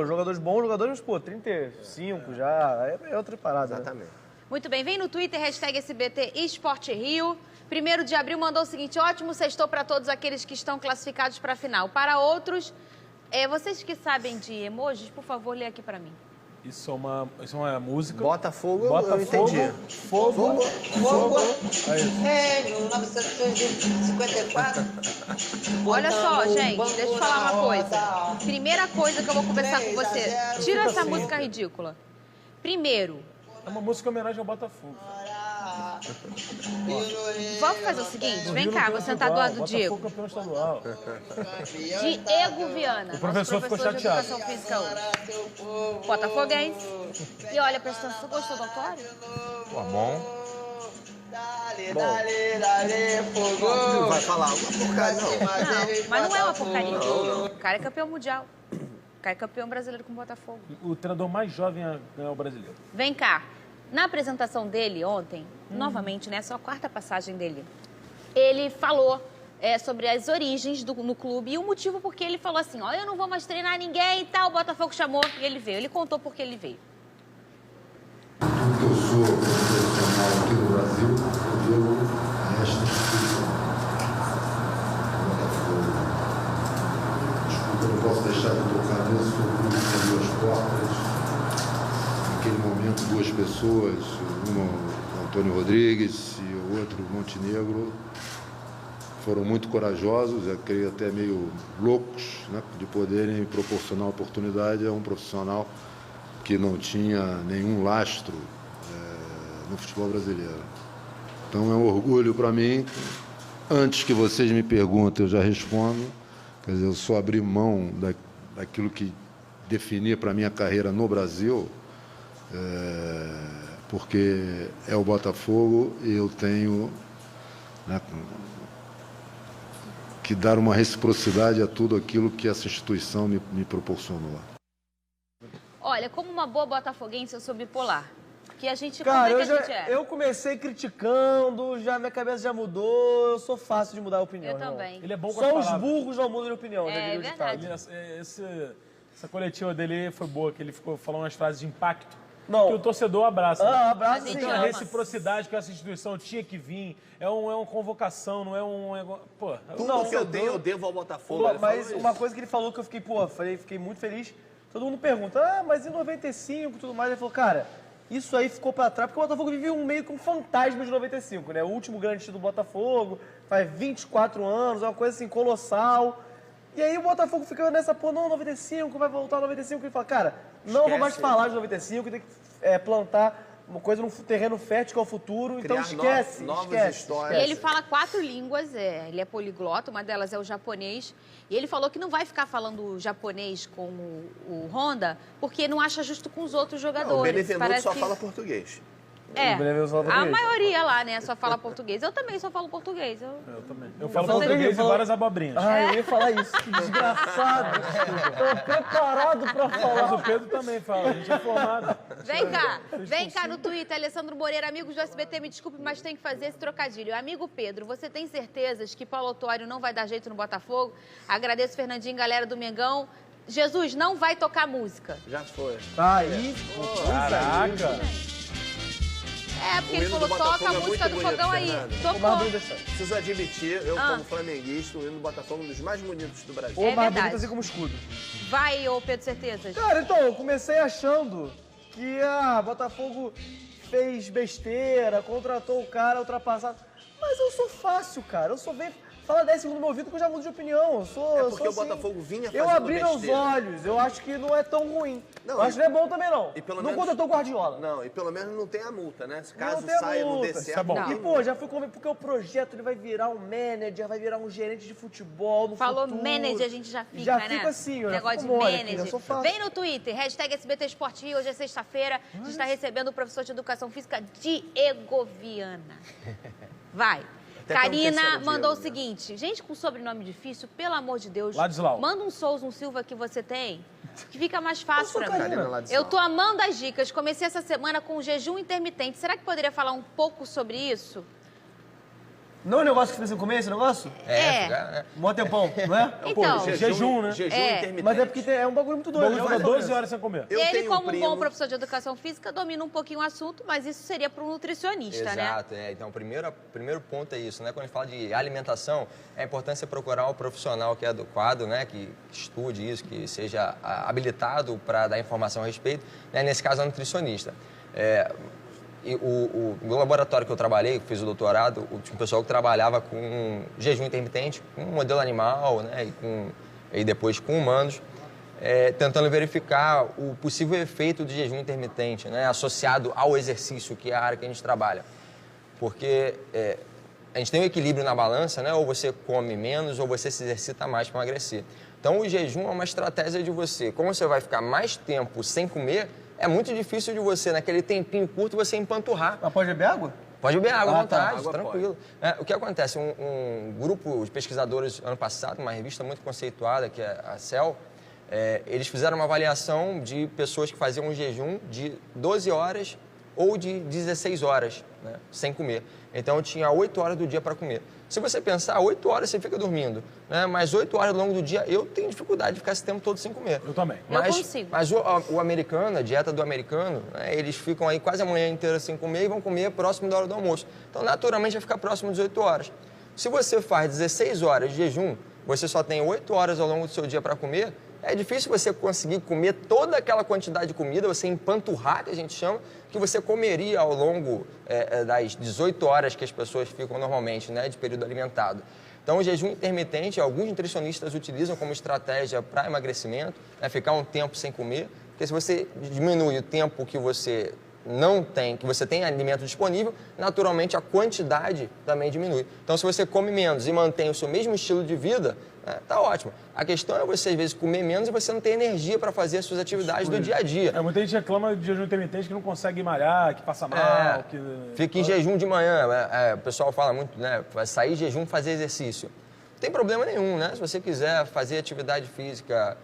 jogadores bons, jogadores, 35 já, é outra parada. Né?
Exatamente.
Muito bem, vem no Twitter, hashtag SBT Esporte Rio. 1º de abril mandou o seguinte: ótimo sextou para todos aqueles que estão classificados para a final. Para outros, vocês que sabem de emojis, por favor, lê aqui para mim.
Isso é uma música.
Botafogo, eu
Botafogo,
entendi.
Fogo. Aí.
Em 1954.
Olha só, gente, deixa eu falar uma coisa. Primeira coisa que eu vou conversar com você. Tira essa música ridícula. Primeiro,
É uma música em homenagem ao Botafogo.
vamos fazer o seguinte,
No
vem
Rio
cá,
não
vou
tem
sentar do lado do
Botafogo
Diego.
campeão estadual.
Diego Viana,
O professor
nosso
ficou
professor de
chateado.
educação física hoje. Botafoguense. E olha, presta atenção, você gostou do autório?
Pô, bom.
Não vai falar uma porcaria, não.
Não, mas não é uma porcaria. O cara é campeão mundial. O cara é campeão brasileiro com o Botafogo.
O treinador mais jovem a ganhar o brasileiro.
Vem cá. Na apresentação dele ontem, novamente, né? Só a 4ª passagem dele. Ele falou sobre as origens no clube e o motivo porque ele falou assim, ó, eu não vou mais treinar ninguém e tal. O Botafogo chamou e ele veio. Ele contou por que ele veio.
Tudo que eu sou profissional aqui no Brasil, eu devo a esta instituição. Botafogo. Desculpa, eu não posso deixar de tocar nisso, foi o clube que abriu as portas. Naquele momento, 2 pessoas, uma Antônio Rodrigues e o outro Montenegro, foram muito corajosos, eu creio até meio loucos, né, de poderem proporcionar oportunidade a um profissional que não tinha nenhum lastro no futebol brasileiro. Então é um orgulho para mim. Antes que vocês me perguntem, eu já respondo. Quer dizer, eu só abri mão daquilo que definia para a minha carreira no Brasil, porque é o Botafogo e eu tenho, né, que dar uma reciprocidade a tudo aquilo que essa instituição me proporcionou.
Olha, como uma boa botafoguense, eu sou bipolar. Que a gente...
Cara,
como é que a gente é?
eu comecei criticando, minha cabeça já mudou, eu sou fácil de mudar a opinião.
Eu
irmão.
também.
Ele é bom com
Só
as
os
palavras.
burros não mudam de opinião, já diria o
verdade.
ditado.
Essa coletiva dele foi boa, que ele ficou falando umas frases de impacto.
Não.
Que o torcedor abraça.
Abraço sim.
Tem uma reciprocidade que essa instituição tinha que vir. É uma convocação, não é um... Pô,
Tudo que eu tenho, eu devo ao Botafogo.
Pô, mas uma coisa que ele falou que eu fiquei muito feliz. Todo mundo pergunta, mas em 95 e tudo mais? Ele falou, cara, isso aí ficou pra trás, porque o Botafogo vive meio que um fantasma de 95, né? O último grande título do Botafogo, faz 24 anos, é uma coisa assim, colossal. E aí o Botafogo fica nessa, pô, não, 95, vai voltar 95. Ele fala, cara, não vou mais falar de 95, tem que plantar uma coisa num terreno fértil que é o futuro, então esquece, esquece.
E ele fala 4 línguas, ele é poliglota, uma delas é o japonês. E ele falou que não vai ficar falando japonês com o Honda, porque não acha justo com os outros jogadores.
O Benevenuto só fala português.
A maioria lá, né, só fala português. Eu também só falo português.
Eu também. Eu falo português e várias abobrinhas.
Eu ia falar isso, que desgraçado. Tô preparado pra falar.
Mas o Pedro também fala, a gente é formado.
Vem cá no Twitter, Alessandro Moreira, amigos do SBT, me desculpe, mas tem que fazer esse trocadilho. Amigo Pedro, você tem certezas que Paulo Autuário não vai dar jeito no Botafogo? Agradeço, Fernandinho, galera do Mengão. Jesus, não vai tocar música.
Já foi.
Aí,
caraca.
Porque ele falou, toca a música do Fogão aí. Tocou.
Preciso admitir, eu como flamenguista, o hino do Botafogo é um dos mais bonitos do Brasil.
Ou mais bonito assim como escudo.
Vai, ô Pedro Certezas.
Cara, então, eu comecei achando que Botafogo fez besteira, contratou o cara ultrapassado. Mas eu sou fácil, cara. Eu sou bem... Fala 10 segundos no meu ouvido que eu já mudo de opinião. Eu sou,
porque o Botafogo vinha fazendo
Eu abri meus
besteira.
olhos. Eu acho que não é tão ruim.
Não,
eu acho que não é bom também, não.
Não
contratou o Guardiola.
Não, e pelo menos não tem a multa, né? Se caso
não
saia, não dê
multa.
certo.
Isso é bom.
E, pô, já fui convencido, porque o projeto ele vai virar um manager, vai virar um gerente de futebol no
Falou
futuro.
manager, a gente já fica,
já
né?
Fica assim,
negócio de
mole
manager.
aqui, já sou fácil.
Vem no Twitter, hashtag SBT Esporte Rio, hoje é sexta-feira. A gente está recebendo o professor de Educação Física Diego Viana. Vai. Karina mandou o seguinte, gente com sobrenome difícil, pelo amor de Deus,
Ladislau.
manda um Souza, um Silva que você tem, que fica mais fácil pra mim.
Karina,
Eu tô amando as dicas, comecei essa semana com jejum intermitente, será que poderia falar um pouco sobre isso?
Não é um negócio que você precisa comer, esse negócio? Mó tempão, não é?
Então,
jejum, né?
Jejum intermitente.
Mas é porque é um bagulho muito doido.
Fica 12 horas sem comer.
Ele, como um bom professor de educação física, domina um pouquinho o assunto, mas isso seria para um nutricionista, né?
Exato, Então, o primeiro ponto é isso, né? Quando a gente fala de alimentação, é importante você procurar um profissional que é adequado, né? Que estude isso, que seja habilitado para dar informação a respeito. Né? Nesse caso, é um nutricionista. E no laboratório que eu trabalhei, que fiz o doutorado, tinha um pessoal que trabalhava com jejum intermitente, com um modelo animal, né, e depois com humanos, tentando verificar o possível efeito do jejum intermitente, né, associado ao exercício, que é a área que a gente trabalha. Porque a gente tem um equilíbrio na balança, né, ou você come menos ou você se exercita mais para emagrecer. Então, o jejum é uma estratégia de você. Como você vai ficar mais tempo sem comer, é muito difícil de você, naquele tempinho curto, você empanturrar.
Mas pode beber água?
Pode beber água à vontade,
água
tranquilo. O que acontece? Um grupo de pesquisadores, ano passado, uma revista muito conceituada, que é a Cell, eles fizeram uma avaliação de pessoas que faziam um jejum de 12 horas ou de 16 horas, né, sem comer. Então, tinha 8 horas do dia para comer. Se você pensar, 8 horas você fica dormindo, né? Mas 8 horas ao longo do dia, eu tenho dificuldade de ficar esse tempo todo sem comer.
Eu também.
Eu consigo.
Mas o americano, a dieta do americano, né, eles ficam aí quase a manhã inteira sem comer e vão comer próximo da hora do almoço. Então, naturalmente, vai ficar próximo das 8 horas. Se você faz 16 horas de jejum, você só tem 8 horas ao longo do seu dia para comer, é difícil você conseguir comer toda aquela quantidade de comida, você empanturrar, que a gente chama, que você comeria ao longo das 18 horas que as pessoas ficam normalmente, né, de período alimentado. Então, o jejum intermitente, alguns nutricionistas utilizam como estratégia para emagrecimento, né, ficar um tempo sem comer, porque se você diminui o tempo que você não tem, que você tem alimento disponível, naturalmente a quantidade também diminui. Então, se você come menos e mantém o seu mesmo estilo de vida, tá ótimo. A questão é você, às vezes, comer menos e você não tem energia para fazer as suas atividades do dia a dia.
Muita gente reclama de jejum intermitente que não consegue malhar, que passa mal, que...
Fica em jejum de manhã. O pessoal fala muito, né? Vai sair jejum, fazer exercício. Não tem problema nenhum, né? Se você quiser fazer atividade física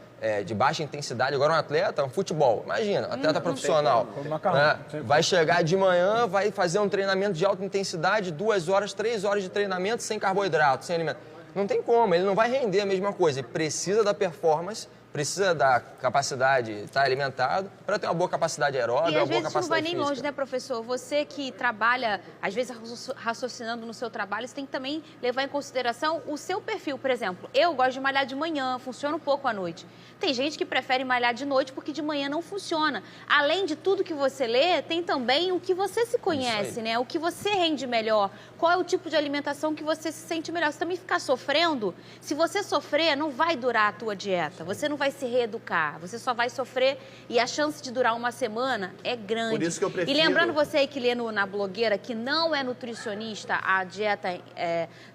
de baixa intensidade, agora um atleta, um futebol, imagina, atleta profissional, né? Vai chegar de manhã, vai fazer um treinamento de alta intensidade, 2 horas, 3 horas de treinamento sem carboidrato, sem alimento. Não tem como, ele não vai render a mesma coisa, ele precisa da performance precisa da capacidade de estar alimentado para ter uma boa capacidade aeróbica,
E
uma
às
boa
vezes não vai
capacidade
nem
física.
longe, né, professor? Você que trabalha, às vezes raciocinando no seu trabalho, você tem que também levar em consideração o seu perfil. Por exemplo, eu gosto de malhar de manhã, funciona um pouco à noite. Tem gente que prefere malhar de noite porque de manhã não funciona. Além de tudo que você lê, tem também o que você se conhece, né? O que você rende melhor. Qual é o tipo de alimentação que você se sente melhor. Se também ficar sofrendo, se você sofrer, não vai durar a tua dieta. Você não vai se reeducar. Você só vai sofrer e a chance de durar uma semana é grande.
Por isso que eu prefiro...
E lembrando você aí que lê na blogueira que não é nutricionista, a dieta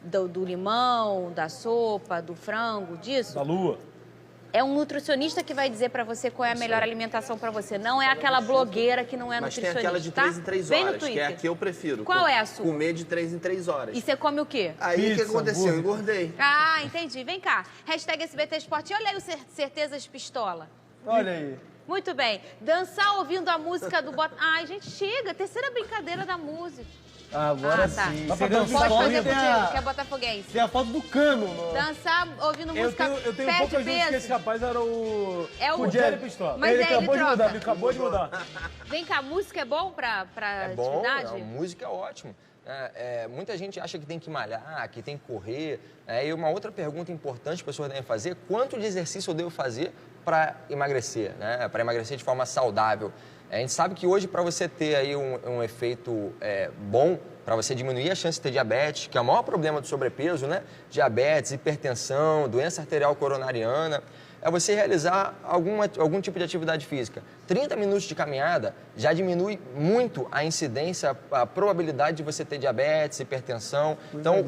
do limão, da sopa, do frango, disso...
Da lua.
É um nutricionista que vai dizer pra você qual é a melhor alimentação pra você. Não é aquela blogueira que não é
Mas tem
nutricionista,
aquela de
tá?
3 em 3
Vem no
horas, que é
Twitter.
a que eu prefiro.
Qual é a sua?
Comer de 3 em 3 horas.
E você come o quê?
Aí o que
Pizza,
aconteceu?
hambúrguer.
Eu engordei.
Ah, entendi. Vem cá. Hashtag SBT Esporte. Olha aí o Certezas Pistola.
Olha aí.
Muito bem. Dançar ouvindo a música do Ai, gente, chega. Terceira brincadeira da música.
Agora
tá.
sim.
Dá pra
Você
dançar
dançou
Pode
Pode
fazer
tem
contigo, que é
a,
botafoguense.
tem a foto do Cano.
Dançar ouvindo música
Eu tenho
perde
poucas dúvidas que
peso.
esse rapaz era o...
É o-
o Jerry Pistola.
Mas
ele
aí ele
acabou de
troca.
mudar, ele acabou de mudar.
Vem cá, música é bom pra
É bom,
atividade?
a música é ótimo. Muita gente acha que tem que malhar, que tem que correr. E uma outra pergunta importante que as pessoas devem fazer, quanto de exercício eu devo fazer para emagrecer, né? Para emagrecer de forma saudável? A gente sabe que hoje, para você ter aí um efeito bom, para você diminuir a chance de ter diabetes, que é o maior problema do sobrepeso, né? Diabetes, hipertensão, doença arterial coronariana, é você realizar algum tipo de atividade física. 30 minutos de caminhada já diminui muito a incidência, a probabilidade de você ter diabetes, hipertensão. Então,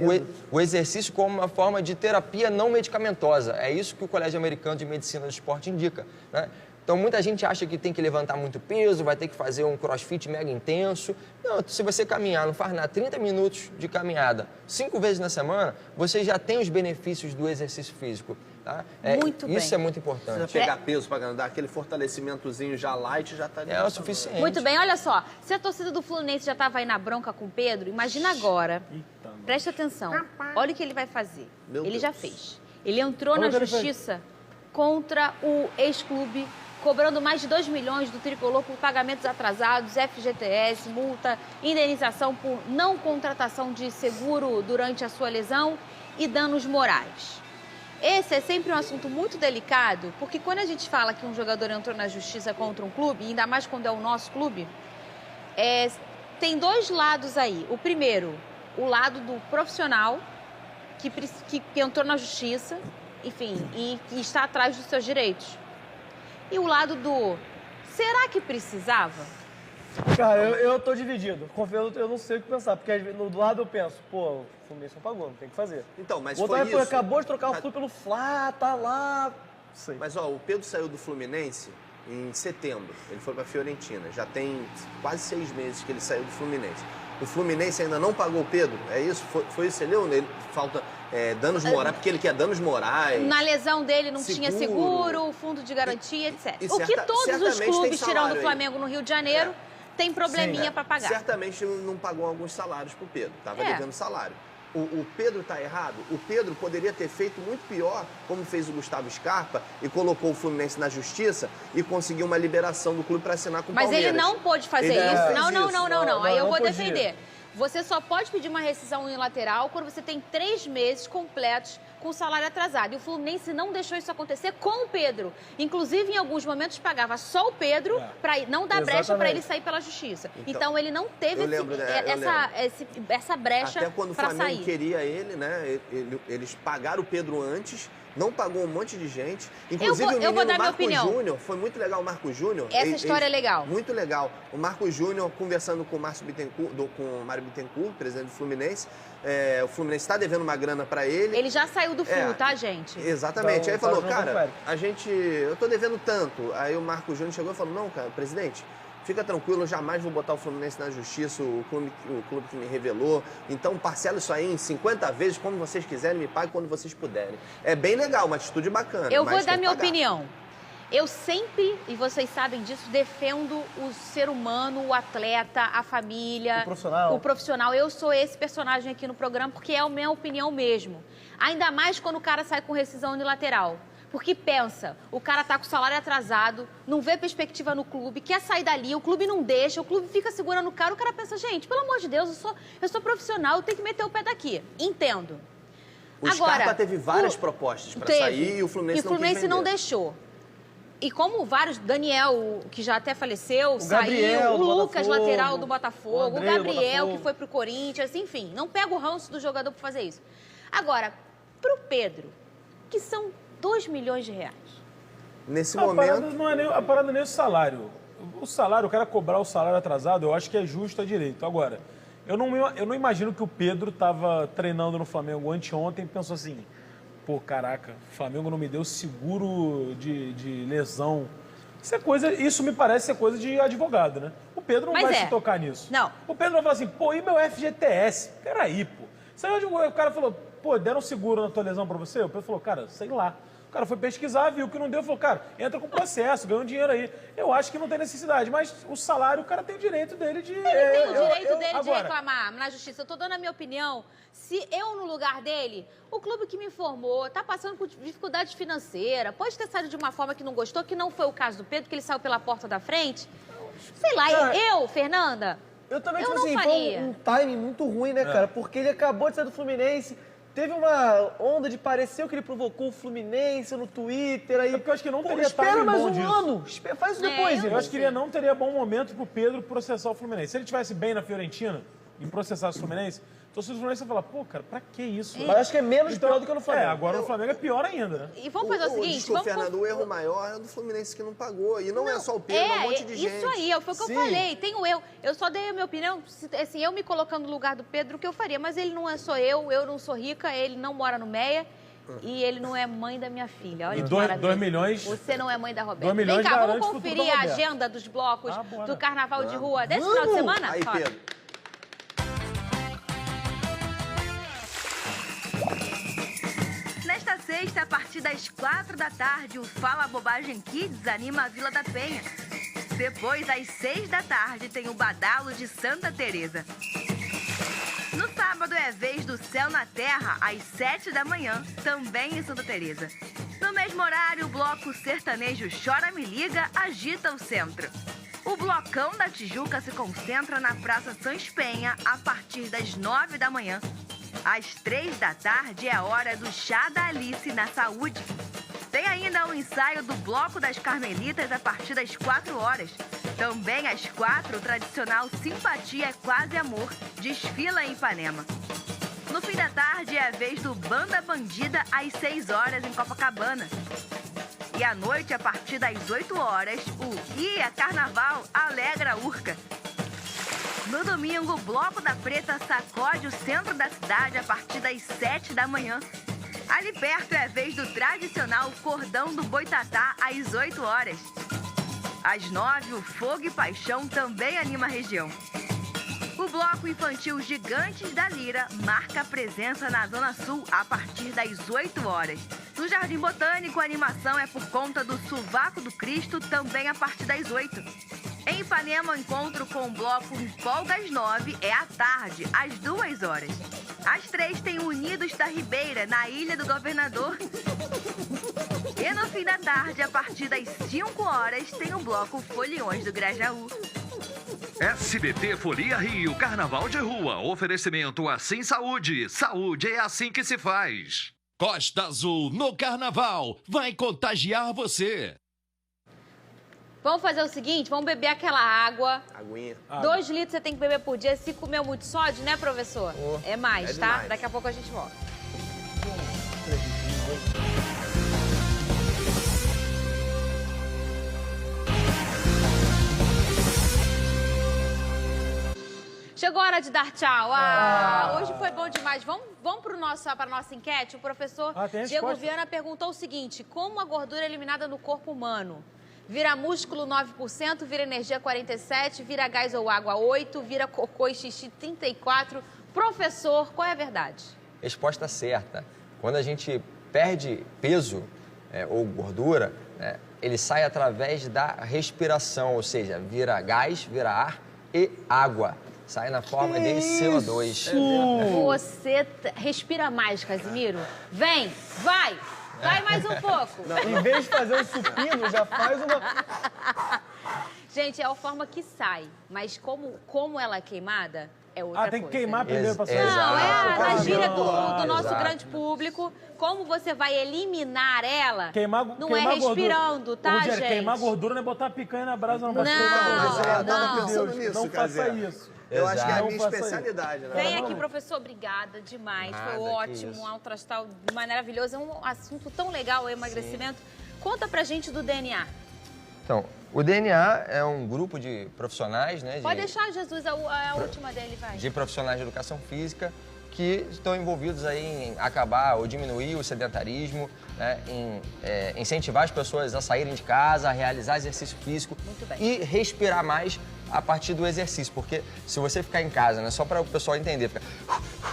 o exercício como uma forma de terapia não medicamentosa. É isso que o Colégio Americano de Medicina do Esporte indica, né? Então, muita gente acha que tem que levantar muito peso, vai ter que fazer um crossfit mega intenso. Não, se você caminhar, não faz nada, 30 minutos de caminhada, 5 vezes na semana, você já tem os benefícios do exercício físico. Tá?
Muito bem.
Isso é muito
Precisa
importante.
pegar peso pra dar aquele fortalecimentozinho já light, já tá
É o suficiente.
Muito bem, olha só. Se a torcida do Fluminense já estava aí na bronca com o Pedro, imagina agora. Presta atenção. Olha o que ele vai fazer.
Meu
Ele
Deus.
já fez. Ele entrou
Olha
na
o que ele fez.
justiça contra o ex-clube, cobrando mais de 2 milhões do Tricolor por pagamentos atrasados, FGTS, multa, indenização por não contratação de seguro durante a sua lesão e danos morais. Esse é sempre um assunto muito delicado, porque quando a gente fala que um jogador entrou na justiça contra um clube, ainda mais quando é o nosso clube, tem dois lados aí. O primeiro, o lado do profissional, que entrou na justiça, enfim, e está atrás dos seus direitos. E o lado do, será que precisava?
Cara, eu tô dividido. Confesso, eu não sei o que pensar. Porque às vezes, do lado eu penso, pô, o Fluminense não pagou, não tem o que fazer.
Então, mas
O outro
foi
lado, pô,
isso.
acabou de trocar o Flu pelo Fla, tá lá. Não sei.
Mas, ó, o Pedro saiu do Fluminense em setembro. Ele foi pra Fiorentina. Já tem quase 6 meses que ele saiu do Fluminense. O Fluminense ainda não pagou o Pedro? É isso? Foi isso? Você leu? Ele falta danos morais, porque ele quer danos morais.
Na lesão dele não
Seguro.
tinha seguro, fundo de garantia, etc.
e
O que
certa-
todos os
certamente tem
clubes, tirando
salário
o
aí.
Flamengo no Rio de Janeiro, tem probleminha para pagar.
Certamente não pagou alguns salários pro Pedro. Tava
É.
devendo salário. O Pedro tá errado? O Pedro poderia ter feito muito pior, como fez o Gustavo Scarpa, e colocou o Fluminense na justiça e conseguiu uma liberação do clube para assinar com o
Mas
Palmeiras.
ele não pôde fazer
Ele
isso.
fez
Não, não,
isso.
não, não, não. Aí eu
não
vou
podia.
defender. Você só pode pedir uma rescisão unilateral quando você tem 3 meses completos com salário atrasado. E o Fluminense não deixou isso acontecer com o Pedro. Inclusive, em alguns momentos, pagava só o Pedro para não dar brecha para
Exatamente.
ele sair pela justiça.
Então,
Então ele não teve
eu lembro, né? Eu
essa brecha
Até quando o
para
Flamengo
sair.
queria ele, né? Eles pagaram o Pedro antes, não pagou um monte de gente. Inclusive
Eu vou
o menino
dar minha
Marco
opinião.
Júnior, foi muito legal o Marco Júnior.
Essa história é legal.
Muito legal. O Marco Júnior conversando com o com o Mário Bittencourt, presidente do Fluminense. O Fluminense está devendo uma grana para ele.
Ele já saiu do Flu, tá, gente?
Exatamente.
Então,
Aí falou,
tá jogando
cara,
férias.
eu tô devendo tanto. Aí o Marco Júnior chegou e falou, não, cara, presidente, fica tranquilo, eu jamais vou botar o Fluminense na justiça, o clube que me revelou. Então parcela isso aí em 50 vezes, como vocês quiserem, me pague quando vocês puderem. É bem legal, uma atitude bacana.
Eu
mas
vou
tem
dar
que
minha
pagar.
opinião. Eu sempre, e vocês sabem disso, defendo o ser humano, o atleta, a família.
O profissional.
Eu sou esse personagem aqui no programa porque é a minha opinião mesmo. Ainda mais quando o cara sai com rescisão unilateral. Porque pensa, o cara tá com o salário atrasado, não vê perspectiva no clube, quer sair dali, o clube não deixa, o clube fica segurando o cara pensa, gente, pelo amor de Deus, eu sou profissional, eu tenho que meter o pé daqui. Entendo.
O Scarpa teve várias propostas para sair e o Fluminense não quis vender.
E o Fluminense não deixou. E como vários, Daniel, que já até faleceu, saiu, o Lucas, lateral do Botafogo, o Gabriel, que foi pro Corinthians, enfim, não pega o ranço do jogador para fazer isso. Agora, pro Pedro, que são 2 milhões de reais.
Nesse momento...
A parada nem é o salário. O salário, o cara cobrar o salário atrasado, eu acho que é justo, é direito. Agora, eu não imagino que o Pedro tava treinando no Flamengo anteontem e pensou assim, pô, caraca, o Flamengo não me deu seguro de lesão. Isso me parece ser coisa de advogado, né? O Pedro não vai se tocar nisso.
Não.
O Pedro vai falar assim, pô, e meu FGTS? Peraí, pô. Sabe onde o cara falou, pô, deram seguro na tua lesão pra você? O Pedro falou, cara, sei lá. O cara foi pesquisar, viu que não deu, falou, cara, entra com processo, ganha um dinheiro aí. Eu acho que não tem necessidade, mas o salário, o cara tem o direito dele de...
Ele tem o direito dele de reclamar na justiça. Eu tô dando a minha opinião. Se eu, no lugar dele, o clube que me formou, tá passando por dificuldade financeira, pode ter saído de uma forma que não gostou, que não foi o caso do Pedro, que ele saiu pela porta da frente. Sei lá, Fernanda,
eu também,
eu
tipo
não
assim,
faria.
foi um timing muito ruim, né, cara? Porque ele acabou de sair do Fluminense, teve uma onda de pareceu que ele provocou o Fluminense no Twitter, aí...
porque eu acho que não teria
espera mais
bom
um
disso.
ano, faz isso depois.
Eu acho que ele não teria bom momento pro Pedro processar o Fluminense. Se ele estivesse bem na Fiorentina e processasse o Fluminense, então se o Fluminense vai falar, pô, cara, pra que isso?
Mas acho que é menos pior do que no Flamengo.
Agora no Flamengo é pior ainda, né?
E vamos fazer o seguinte...
Desculpa, Fernando, o erro maior é do Fluminense que não pagou. E não é só o Pedro, é um monte de gente.
Isso aí, foi o que eu falei. Tem o eu. Eu só dei a minha opinião, assim, eu me colocando no lugar do Pedro, o que eu faria. Mas ele não sou eu não sou rica, ele não mora no Meia e ele não é mãe da minha filha. Olha
E
que
2
maravilha.
milhões...
Você não é mãe da Roberta.
2 milhões
Vem cá, vamos
garante o futuro
conferir
da
a
Roberta.
agenda dos blocos
bora.
do Carnaval de Rua desse final de semana?
Aí,
Fala.
Pedro.
Nesta sexta, a partir das 4 da tarde, o Fala Bobagem Kids anima a Vila da Penha. Depois, às 6 da tarde, tem o Badalo de Santa Teresa. No sábado é vez do Céu na Terra, às 7 da manhã, também em Santa Teresa. No mesmo horário, o bloco sertanejo Chora Me Liga agita o centro. O Blocão da Tijuca se concentra na Praça Sans Penha a partir das 9 da manhã. Às 3 da tarde é a hora do Chá da Alice na Saúde. Tem ainda o ensaio do Bloco das Carmelitas a partir das 4 horas. Também às 4, o tradicional Simpatia é Quase Amor desfila em Ipanema. No fim da tarde é a vez do Banda Bandida às 6 horas em Copacabana. E à noite, a partir das 8 horas, o Ia Carnaval alegra Urca. No domingo, o Bloco da Preta sacode o centro da cidade a partir das 7 da manhã. Ali perto é a vez do tradicional Cordão do Boitatá às 8 horas. Às 9, o Fogo e Paixão também anima a região. O bloco infantil Gigantes da Lira marca a presença na Zona Sul a partir das 8 horas. No Jardim Botânico, a animação é por conta do Sovaco do Cristo, também a partir das 8. Em Ipanema, o encontro com o bloco Empolga às 9 é à tarde, às 2 horas. Às 3 tem o Unidos da Ribeira, na Ilha do Governador. E no fim da tarde, a partir das 5 horas, tem o bloco Foliões do Grajaú.
SBT Folia Rio, Carnaval de Rua. Oferecimento Assim Saúde. Saúde é assim que se faz. Costa Azul no Carnaval. Vai contagiar você.
Vamos fazer o seguinte, vamos beber aquela água.
Aguinha.
2 litros você tem que beber por dia. Se comer muito sódio, né, professor? É mais, tá?
demais.
Daqui a pouco a gente volta. Chegou a hora de dar tchau. Hoje foi bom demais. Vamos para a nossa enquete. O professor Diego Viana perguntou o seguinte: como a gordura é eliminada no corpo humano? Vira músculo 9%, vira energia 47%, vira gás ou água 8%, vira cocô e xixi 34%. Professor, qual é a verdade?
Resposta certa. Quando a gente perde peso ou gordura, ele sai através da respiração, ou seja, vira gás, vira ar e água. Sai na forma de CO2.
Você respira mais, Casimiro. Vem, vai! Vai mais um pouco.
Em vez de fazer um supino, já faz uma...
Gente, é a forma que sai, mas como ela é queimada, é outra coisa.
Tem que queimar primeiro pra sair.
Não, é na gíria do nosso
Exato.
grande público. Como você vai eliminar ela, não é
queimar
respirando,
gordura.
tá,
Rogério,
gente?
queimar gordura não é botar picanha na brasa, não.
Não,
Eu tava
não.
pensando nisso,
Não faça
Cazé.
isso.
Eu acho que é a
Não
minha
faça isso.
especialidade, né?
Vem aqui, professor, obrigada demais.
Nada,
Foi
que
ótimo,
isso.
um alto astral maravilhoso. É um assunto tão legal, o emagrecimento. Conta pra gente do DNA.
Então, o DNA é um grupo de profissionais, né?
Pode deixar, Jesus, a última dele, vai.
De profissionais de educação física que estão envolvidos aí em acabar ou diminuir o sedentarismo, né, em incentivar as pessoas a saírem de casa, a realizar exercício físico
Muito bem.
e respirar mais a partir do exercício, porque se você ficar em casa, né, só para o pessoal entender,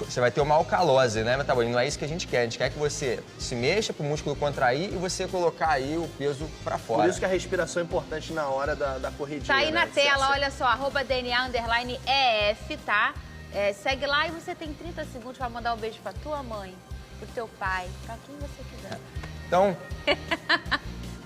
você vai ter uma alcalose, né, metabolismo, não é isso que a gente quer que você se mexa para o músculo contrair e você colocar aí o peso para fora.
Por isso que a respiração é importante na hora da corridinha.
Tá aí
né?
na tela, olha só, @DNA_EF, tá? Segue lá e você tem 30 segundos para mandar um beijo pra tua mãe, pro teu pai, pra quem você quiser.
Então,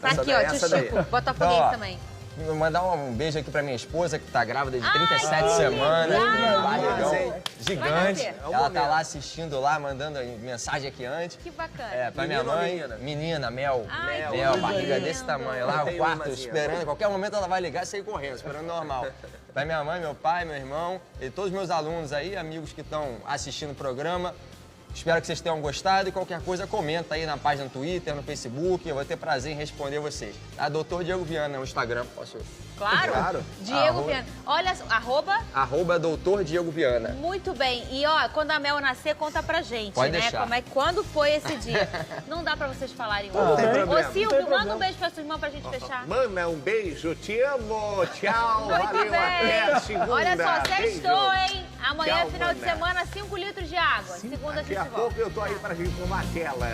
Tá
Essa
aqui,
daí,
ó, tio
essa daí.
Chico, botafoguense
Então, ó,
também.
vou mandar um beijo aqui pra minha esposa, que tá grávida de
Ai,
37
que
semanas.
legal!
Barrigão
Vai
gigante.
nascer.
Ela tá lá assistindo lá, mandando mensagem aqui antes.
Que bacana.
Pra minha
Menino ou
mãe, menina, Mel.
Ai,
Mel,
que
barriga
lindo.
desse tamanho, lá no
Tem
quarto,
umazinha.
esperando. A qualquer momento ela vai ligar e sair correndo, esperando normal. Pra minha mãe, meu pai, meu irmão e todos os meus alunos aí, amigos que estão assistindo o programa. Espero que vocês tenham gostado e qualquer coisa comenta aí na página no Twitter, no Facebook. Eu vou ter prazer em responder vocês. A Dr. Diego Viana no Instagram, posso...
Claro.
Claro.
Diego Viana. Olha,
@Dr. Diego Viana.
Muito bem. E ó, quando a Mel nascer, conta pra gente,
Pode
né?
deixar.
Quando foi esse dia? Não dá pra vocês falarem hoje.
Não tem problema.
Ô,
Não tem
Silvio, manda
problema.
um beijo pra sua irmã pra gente fechar.
Manda um beijo, te amo, tchau,
Muito
valeu, até a
bem.
segunda.
Olha só,
Beijo.
sextou, hein? Amanhã,
Tchau,
final de
mana.
semana, 5 litros de água. Segunda a
Daqui
gente
a
volta.
pouco eu tô aí pra vir com uma tela.